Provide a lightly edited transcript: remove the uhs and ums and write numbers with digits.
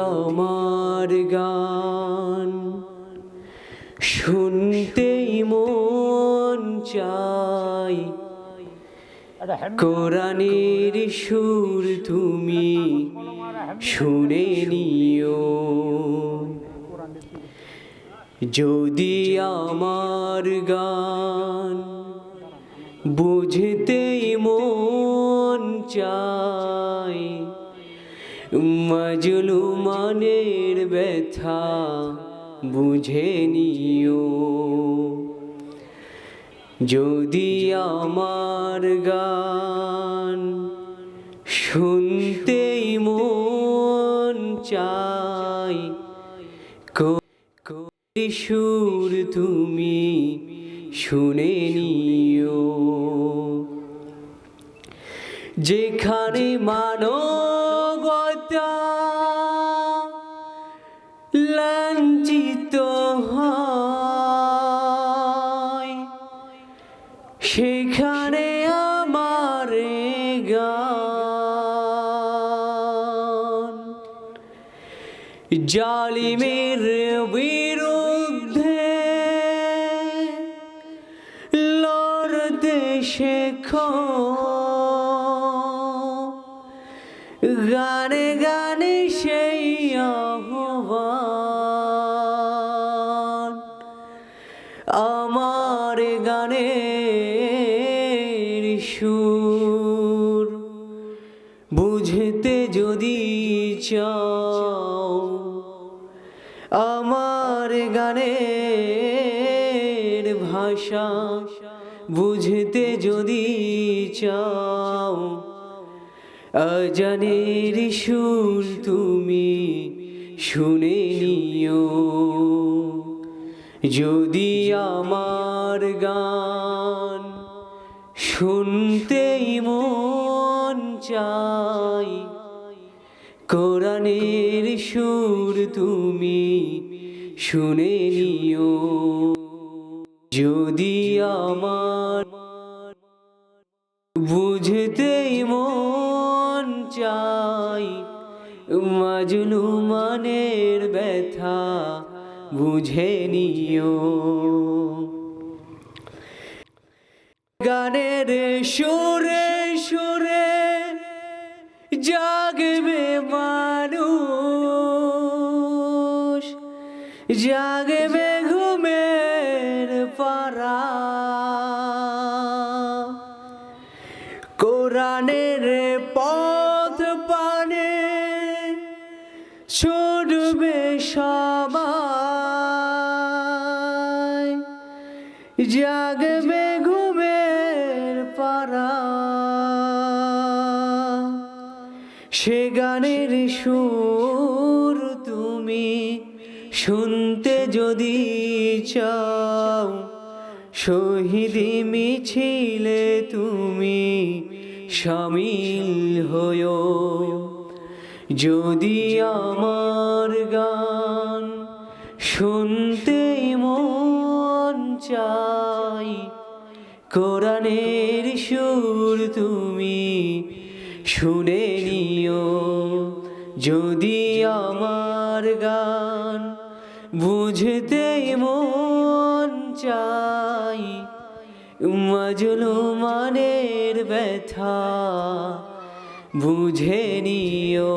আমার গান শুনতেই মন চাই, কোরআনের সুর তুমি শুনে নিও। যদি আমার গান বুঝতেই মন চাই, মাজলুমানের ব্যথা বুঝে নিও। যদি আমার গান শুনতেই মন চাই, সুর তুমি শুনে নিও। যেখানে মানবতা লাঞ্ছিত হয়, সেখানে আমার গান জালিমের বিরুদ্ধে লড়তে শেখো, গানে গানে সেই আহ্বান। আমার গানের সুর বুঝতে যদি চাও, আমার গানের ভাষা বুঝতে যদি চাও, আজানের সুর তুমি শুনে নিও। যদি আমার গান শুনতেই মন চাই, কোরআনের সুর তুমি শুনে নিও। যদি আমার বুঝতেই মন চাই, মাজলুমানের ব্যথা বুঝে নিও। গানের সুরে সুরে জাগবে মানুষ, জাগবে ঘুমের পারা। কোরআনের পথ পানে ছুটবে সবাই, জাগবে ঘুমের পারা। সে গানের সুর তুমি শুনতে যদি চাও, শহীদি মিছিলে তুমি শামিল হয়ো। যদি আমার গান শুনতেই মন চাই, কোরআনের সুর তুমি শুনে নিও। যদি আমার গান বুঝতেই মন চাই, মাজলুমানের ব্যথা বুঝে নিও।